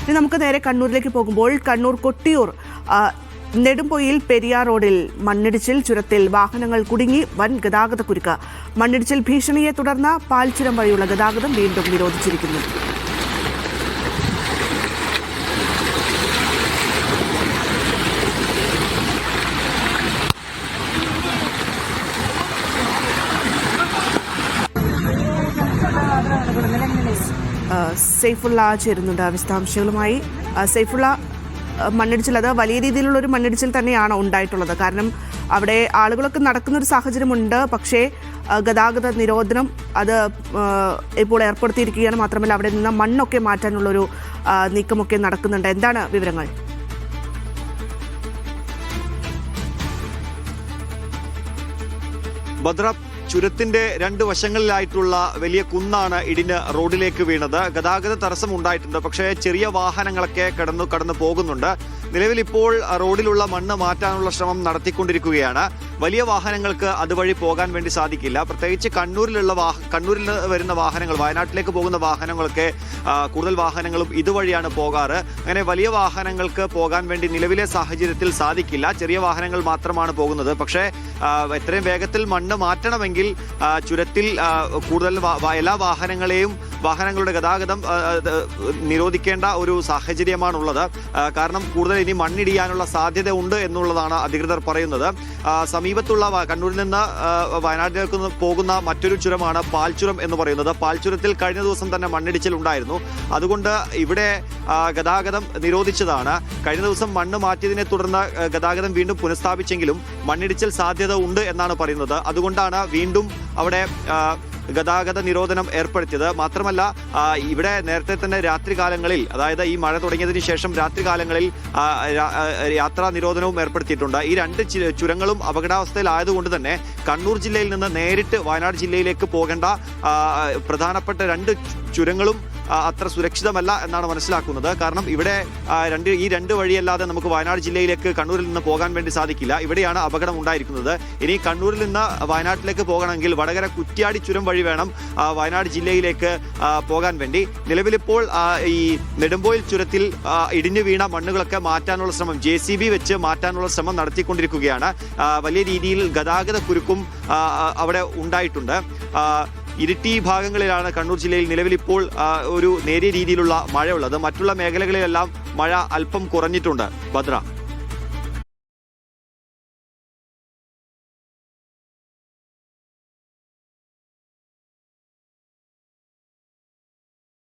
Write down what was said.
ഇനി നമുക്ക് നേരെ കണ്ണൂരിലേക്ക് പോകുമ്പോൾ കണ്ണൂർ കൊട്ടിയൂർ നെടുമ്പൊയിൽ പെരിയാർ റോഡിൽ മണ്ണിടിച്ചിൽ, ചുരത്തിൽ വാഹനങ്ങൾ കുടുങ്ങി, വൻ ഗതാഗതക്കുരുക്ക്. മണ്ണിടിച്ചിൽ ഭീഷണിയെ തുടർന്ന് പാൽച്ചുരം വഴിയുള്ള ഗതാഗതം വീണ്ടും നിരോധിച്ചിരിക്കുന്നു. സൈഫുള്ള ചേരുന്നുണ്ട് വിശദാംശങ്ങളുമായി. സൈഫുള്ള, മണ്ണിടിച്ചിൽ അത് വലിയ രീതിയിലുള്ളൊരു മണ്ണിടിച്ചിൽ തന്നെയാണ് ഉണ്ടായിട്ടുള്ളത്. കാരണം അവിടെ ആളുകളൊക്കെ നടക്കുന്നൊരു സാഹചര്യമുണ്ട്, പക്ഷേ ഗതാഗത നിരോധനം അത് ഇപ്പോൾ ഏർപ്പെടുത്തിയിരിക്കുകയാണ്. മാത്രമല്ല അവിടെ നിന്ന് മണ്ണൊക്കെ മാറ്റാനുള്ളൊരു നീക്കമൊക്കെ നടക്കുന്നുണ്ട്. എന്താണ് വിവരങ്ങൾ? ഭദ്ര, ചുരത്തിന്റെ രണ്ട് വശങ്ങളിലായിട്ടുള്ള വലിയ കുന്നാണ് ഇടിഞ്ഞ് റോഡിലേക്ക് വീണത്. ഗതാഗത തടസ്സം ഉണ്ടായിട്ടുണ്ട്, പക്ഷേ ചെറിയ വാഹനങ്ങളൊക്കെ കടന്നു പോകുന്നുണ്ട്. നിലവിൽ ഇപ്പോൾ റോഡിലുള്ള മണ്ണ് മാറ്റാനുള്ള ശ്രമം നടത്തിക്കൊണ്ടിരിക്കുകയാണ്. വലിയ വാഹനങ്ങൾക്ക് അതുവഴി പോകാൻ വേണ്ടി സാധിക്കില്ല. പ്രത്യേകിച്ച് കണ്ണൂരിൽ വരുന്ന വാഹനങ്ങൾ, വയനാട്ടിലേക്ക് പോകുന്ന വാഹനങ്ങളൊക്കെ കൂടുതൽ വാഹനങ്ങളും ഇതുവഴിയാണ് പോകാറ്. അങ്ങനെ വലിയ വാഹനങ്ങൾക്ക് പോകാൻ വേണ്ടി നിലവിലെ സാഹചര്യത്തിൽ സാധിക്കില്ല. ചെറിയ വാഹനങ്ങൾ മാത്രമാണ് പോകുന്നത്. പക്ഷേ എത്രയും വേഗത്തിൽ മണ്ണ് മാറ്റണമെങ്കിൽ ചുരത്തിൽ കൂടുതൽ എല്ലാ വാഹനങ്ങളുടെ ഗതാഗതം നിരോധിക്കേണ്ട ഒരു സാഹചര്യമാണുള്ളത്. കാരണം കൂടുതൽ ഇനി മണ്ണിടിയാനുള്ള സാധ്യത ഉണ്ട് എന്നുള്ളതാണ് അധികൃതർ പറയുന്നത്. സമീപത്തുള്ള കണ്ണൂരിൽ നിന്ന് വയനാട്ടിലേക്ക് പോകുന്ന മറ്റൊരു ചുരമാണ് പാൽച്ചുരം എന്ന് പറയുന്നത്. പാൽച്ചുരത്തിൽ കഴിഞ്ഞ ദിവസം തന്നെ മണ്ണിടിച്ചിൽ ഉണ്ടായിരുന്നു. അതുകൊണ്ട് ഇവിടെ ഗതാഗതം നിരോധിച്ചതാണ്. കഴിഞ്ഞ ദിവസം മണ്ണ് മാറ്റിയതിനെ തുടർന്ന് ഗതാഗതം വീണ്ടും പുനഃസ്ഥാപിച്ചെങ്കിലും മണ്ണിടിച്ചിൽ സാധ്യത ഉണ്ട് എന്നാണ് പറയുന്നത്. അതുകൊണ്ടാണ് വീണ്ടും അവിടെ ഗതാഗത നിരോധനം ഏർപ്പെടുത്തിയത്. മാത്രമല്ല ഇവിടെ നേരത്തെ തന്നെ രാത്രികാലങ്ങളിൽ, അതായത് ഈ മഴ തുടങ്ങിയതിനു ശേഷം രാത്രികാലങ്ങളിൽ യാത്രാ നിരോധനവും ഏർപ്പെടുത്തിയിട്ടുണ്ട്. ഈ രണ്ട് ചുരങ്ങളും അപകടാവസ്ഥയിലായതുകൊണ്ട് തന്നെ കണ്ണൂർ ജില്ലയിൽ നിന്ന് നേരിട്ട് വയനാട് ജില്ലയിലേക്ക് പോകേണ്ട പ്രധാനപ്പെട്ട രണ്ട് ചുരങ്ങളും അത്ര സുരക്ഷിതമല്ല എന്നാണ് മനസ്സിലാക്കുന്നത്. കാരണം ഇവിടെ ഈ രണ്ട് വഴിയല്ലാതെ നമുക്ക് വയനാട് ജില്ലയിലേക്ക് കണ്ണൂരിൽ നിന്ന് പോകാൻ വേണ്ടി സാധിക്കില്ല. ഇവിടെയാണ് അപകടം ഉണ്ടായിരിക്കുന്നത്. ഇനി കണ്ണൂരിൽ നിന്ന് വയനാട്ടിലേക്ക് പോകണമെങ്കിൽ വടകര കുറ്റ്യാടി ചുരം വഴി വേണം വയനാട് ജില്ലയിലേക്ക് പോകാൻ വേണ്ടി. നിലവിലിപ്പോൾ ഈ നെടുമ്പോയിൽ ചുരത്തിൽ ഇടിഞ്ഞു വീണ മണ്ണുകളൊക്കെ മാറ്റാനുള്ള ശ്രമം, JCB വെച്ച് മാറ്റാനുള്ള ശ്രമം നടത്തിക്കൊണ്ടിരിക്കുകയാണ്. വലിയ രീതിയിൽ ഗതാഗത കുരുക്കും അവിടെ ഉണ്ടായിട്ടുണ്ട്. ഇരിട്ടി ഭാഗങ്ങളിലാണ് കണ്ണൂർ ജില്ലയിൽ നിലവിലിപ്പോൾ ഒരു നേരിയ രീതിയിലുള്ള മഴയുള്ളത്. മറ്റുള്ള മേഖലകളിലെല്ലാം മഴ അല്പം കുറഞ്ഞിട്ടുണ്ട്. ഭദ്ര.